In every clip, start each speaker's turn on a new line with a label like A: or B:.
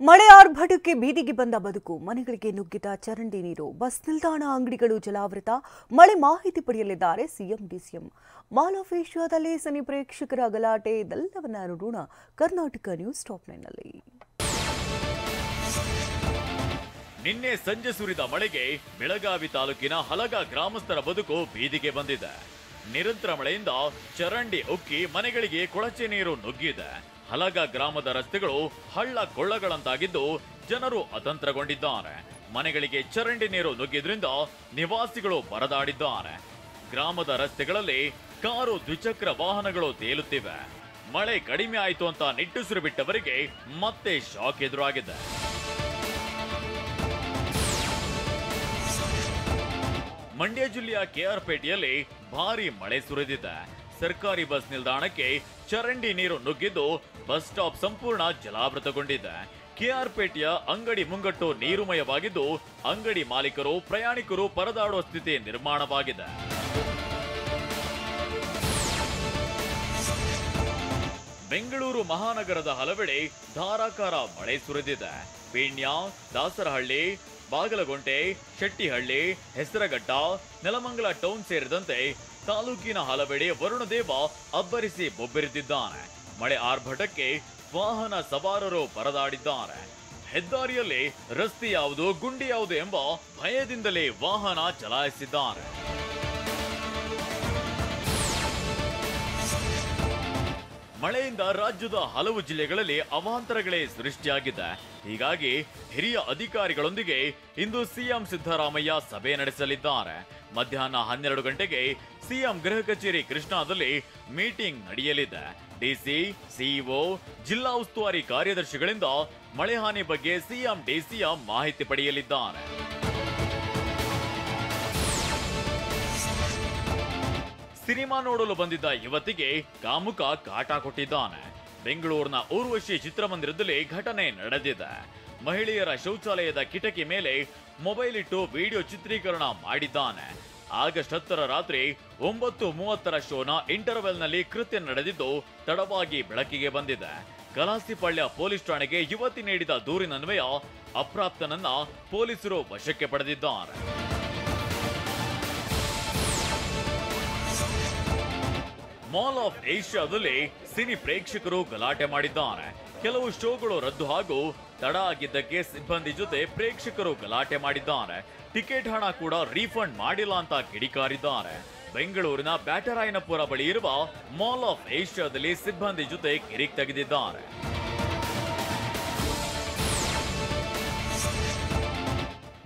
A: ಮಳೆ ಆರ್ಭಟಕ್ಕೆ ಬೀದಿಗೆ ಬಂದ ಬದುಕು, ಮನೆಗಳಿಗೆ ನುಗ್ಗಿದ ಚರಂಡಿ ನೀರು, ಬಸ್ ನಿಲ್ದಾಣ, ಅಂಗಡಿಗಳು ಜಲಾವೃತ. ಮಳೆ ಮಾಹಿತಿ ಪಡೆಯಲಿದ್ದಾರೆ ಸಿಎಂ ಡಿಸಿಎಂ. ಮಾಲ್ ಆಫ್ ಏಷ್ಯಾದಲ್ಲಿ ಸಿನಿ ಪ್ರೇಕ್ಷಕರ ಗಲಾಟೆ, ಇದೆಲ್ಲವನ್ನ ನೋಡೋಣ ಕರ್ನಾಟಕ ನ್ಯೂಸ್ ಟಾಪ್ 9 ನಲ್ಲಿ.
B: ನಿನ್ನೆ ಸಂಜೆ ಸುರಿದ ಮಳೆಗೆ ಬೆಳಗಾವಿ ತಾಲೂಕಿನ ಹಲಗ ಗ್ರಾಮಸ್ಥರ ಬದುಕು ಬೀದಿಗೆ ಬಂದಿದೆ. ನಿರಂತರ ಮಳೆಯಿಂದ ಚರಂಡಿ ಉಕ್ಕಿ ಮನೆಗಳಿಗೆ ಕೊಳಚೆ ನೀರು ನುಗ್ಗಿದೆ. ಹಲಗ ಗ್ರಾಮದ ರಸ್ತೆಗಳು ಹಳ್ಳ ಕೊಳ್ಳಗಳಂತಾಗಿದ್ದು ಜನರು ಅತಂತ್ರಗೊಂಡಿದ್ದಾರೆ. ಮನೆಗಳಿಗೆ ಚರಂಡಿ ನೀರು ನುಗ್ಗಿದ್ರಿಂದ ನಿವಾಸಿಗಳು ಪರದಾಡಿದ್ದಾರೆ. ಗ್ರಾಮದ ರಸ್ತೆಗಳಲ್ಲಿ ಕಾರು, ದ್ವಿಚಕ್ರ ವಾಹನಗಳು ತೇಲುತ್ತಿವೆ. ಮಳೆ ಕಡಿಮೆ ಆಯಿತು ಅಂತ ನಿಟ್ಟುಸಿರು ಬಿಟ್ಟವರಿಗೆ ಮತ್ತೆ ಶಾಕ್ ಎದುರಾಗಿದೆ. ಮಂಡ್ಯ ಜಿಲ್ಲೆಯ ಕೆಆರ್ಪೇಟೆಯಲ್ಲಿ ಭಾರಿ ಮಳೆ ಸುರಿದಿದೆ. ಸರ್ಕಾರಿ ಬಸ್ ನಿಲ್ದಾಣಕ್ಕೆ ಚರಂಡಿ ನೀರು ನುಗ್ಗಿದ್ದು ಬಸ್ ಸ್ಟಾಪ್ ಸಂಪೂರ್ಣ ಜಲಾವೃತಗೊಂಡಿದೆ. ಕೆಆರ್ಪೇಟೆಯ ಅಂಗಡಿ ಮುಂಗಟ್ಟು ನೀರುಮಯವಾಗಿದ್ದು ಅಂಗಡಿ ಮಾಲೀಕರು, ಪ್ರಯಾಣಿಕರು ಪರದಾಡುವ ಸ್ಥಿತಿ ನಿರ್ಮಾಣವಾಗಿದೆ. ಬೆಂಗಳೂರು ಮಹಾನಗರದ ಹಲವೆಡೆ ಧಾರಾಕಾರ ಮಳೆ ಸುರಿದಿದೆ. ಪೀಣ್ಯ, ದಾಸರಹಳ್ಳಿ, ಬಾಗಲಗುಂಟೆ, ಶೆಟ್ಟಿಹಳ್ಳಿ, ಹೆಸರಘಟ್ಟ, ನೆಲಮಂಗಲ ಟೌನ್ ಸೇರಿದಂತೆ ತಾಲೂಕಿನ ಹಲವೆಡೆ ವರುಣದೇವ ಅಬ್ಬರಿಸಿ ಬೊಬ್ಬೆರೆದಿದ್ದಾನೆ. ಮಳೆ ಆರ್ಭಟಕ್ಕೆ ವಾಹನ ಸವಾರರು ಪರದಾಡಿದ್ದಾರೆ. ಹೆದ್ದಾರಿಯಲ್ಲಿ ರಸ್ತೆ ಯಾವುದು, ಗುಂಡಿ ಯಾವುದು ಎಂಬ ಭಯದಿಂದಲೇ ವಾಹನ ಚಲಾಯಿಸಿದ್ದಾರೆ. ಮಳೆಯಿಂದ ರಾಜ್ಯದ ಹಲವು ಜಿಲ್ಲೆಗಳಲ್ಲಿ ಅವಾಂತರಗಳೇ ಸೃಷ್ಟಿಯಾಗಿದೆ. ಹೀಗಾಗಿ ಹಿರಿಯ ಅಧಿಕಾರಿಗಳೊಂದಿಗೆ ಇಂದು ಸಿಎಂ ಸಿದ್ದರಾಮಯ್ಯ ಸಭೆ ನಡೆಸಲಿದ್ದಾರೆ. ಮಧ್ಯಾಹ್ನ 12 ಗಂಟೆಗೆ ಸಿಎಂ ಗೃಹ ಕಚೇರಿ ಕೃಷ್ಣಾದಲ್ಲಿ ಮೀಟಿಂಗ್ ನಡೆಯಲಿದೆ. ಡಿಸಿ, ಸಿಇಒ, ಜಿಲ್ಲಾ ಉಸ್ತುವಾರಿ ಕಾರ್ಯದರ್ಶಿಗಳಿಂದ ಮಳೆ ಹಾನಿ ಬಗ್ಗೆ ಸಿಎಂ ಡಿಸಿಎಂ ಮಾಹಿತಿ ಪಡೆಯಲಿದ್ದಾರೆ. ಸಿನಿಮಾ ನೋಡಲು ಬಂದಿದ್ದ ಯುವತಿಗೆ ಕಾಮುಕ ಕಾಟ ಕೊಟ್ಟಿದ್ದಾನೆ. ಬೆಂಗಳೂರಿನ ಊರ್ವಶಿ ಚಿತ್ರಮಂದಿರದಲ್ಲಿ ಘಟನೆ ನಡೆದಿದೆ. ಮಹಿಳೆಯರ ಶೌಚಾಲಯದ ಕಿಟಕಿ ಮೇಲೆ ಮೊಬೈಲ್ ಇಟ್ಟು ವಿಡಿಯೋ ಚಿತ್ರೀಕರಣ ಮಾಡಿದ್ದಾನೆ. ಆಗಸ್ಟ್ 10ರ ರಾತ್ರಿ 9:30ರ ಶೋನ ಇಂಟರ್ವೆಲ್ನಲ್ಲಿ ಕೃತ್ಯ ನಡೆದಿದ್ದು ತಡವಾಗಿ ಬೆಳಕಿಗೆ ಬಂದಿದೆ. ಕಲಾಸಿಪಾಳ್ಯ ಪೊಲೀಸ್ ಠಾಣೆಗೆ ಯುವತಿ ನೀಡಿದ ದೂರಿನನ್ವಯ ಅಪ್ರಾಪ್ತನನ್ನ ಪೊಲೀಸರು ವಶಕ್ಕೆ ಪಡೆದಿದ್ದಾರೆ. ಮಾಲ್ ಆಫ್ ಏಷ್ಯಾದಲ್ಲಿ ಸಿನಿ ಪ್ರೇಕ್ಷಕರು ಗಲಾಟೆ ಮಾಡಿದ್ದಾರೆ. ಕೆಲವು ಶೋಗಳು ರದ್ದು ಹಾಗೂ ತಡ ಆಗಿದ್ದಕ್ಕೆ ಸಿಬ್ಬಂದಿ ಜೊತೆ ಪ್ರೇಕ್ಷಕರು ಗಲಾಟೆ ಮಾಡಿದ್ದಾರೆ. ಟಿಕೆಟ್ ಹಣ ಕೂಡ ರೀಫಂಡ್ ಮಾಡಿಲ್ಲ ಅಂತ ಕಿಡಿಕಾರಿದ್ದಾರೆ. ಬೆಂಗಳೂರಿನ ಬ್ಯಾಟರಾಯನಪುರ ಬಳಿ ಇರುವ ಮಾಲ್ ಆಫ್ ಏಷ್ಯಾದಲ್ಲಿ ಸಿಬ್ಬಂದಿ ಜೊತೆ ಕಿರಿಕ್ ತೆಗೆದಿದ್ದಾರೆ.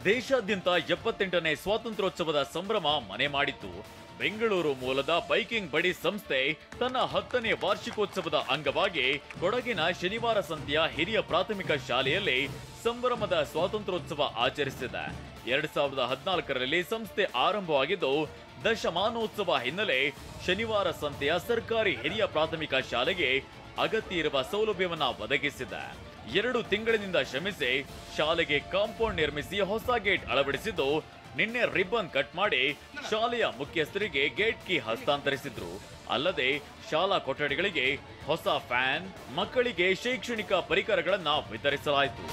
B: ದೇಶಾದ್ಯಂತ 78ನೇ ಸ್ವಾತಂತ್ರ್ಯೋತ್ಸವದ ಸಂಭ್ರಮ ಮನೆ ಮಾಡಿತ್ತು. ಬೆಂಗಳೂರು ಮೂಲದ ಬೈಕಿಂಗ್ ಬಡಿ ಸಂಸ್ಥೆ ತನ್ನ 10ನೇ ವಾರ್ಷಿಕೋತ್ಸವದ ಅಂಗವಾಗಿ ಕೊಡಗಿನ ಶನಿವಾರ ಸಂತೆಯ ಹಿರಿಯ ಪ್ರಾಥಮಿಕ ಶಾಲೆಯಲ್ಲಿ ಸಂಭ್ರಮದ ಸ್ವಾತಂತ್ರ್ಯೋತ್ಸವ ಆಚರಿಸಿದೆ. 2014ರಲ್ಲಿ ಸಂಸ್ಥೆ ಆರಂಭವಾಗಿದ್ದು ದಶಮಾನೋತ್ಸವ ಹಿನ್ನೆಲೆ ಶನಿವಾರ ಸಂತೆಯ ಸರ್ಕಾರಿ ಹಿರಿಯ ಪ್ರಾಥಮಿಕ ಶಾಲೆಗೆ ಅಗತ್ಯ ಇರುವ ಸೌಲಭ್ಯವನ್ನ ಒದಗಿಸಿದೆ. 2 ತಿಂಗಳಿನಿಂದ ಶ್ರಮಿಸಿ ಶಾಲೆಗೆ ಕಾಂಪೌಂಡ್ ನಿರ್ಮಿಸಿ ಹೊಸ ಗೇಟ್ ಅಳವಡಿಸಿದ್ದು ನಿನ್ನೆ ರಿಬ್ಬನ್ ಕಟ್ ಮಾಡಿ ಶಾಲೆಯ ಮುಖ್ಯಸ್ಥರಿಗೆ ಗೇಟ್ ಕೀ ಹಸ್ತಾಂತರಿಸಿದ್ರು. ಅಲ್ಲದೆ ಶಾಲಾ ಕೊಠಡಿಗಳಿಗೆ ಹೊಸ ಫ್ಯಾನ್, ಮಕ್ಕಳಿಗೆ ಶೈಕ್ಷಣಿಕ ಪರಿಕರಗಳನ್ನ ವಿತರಿಸಲಾಯಿತು.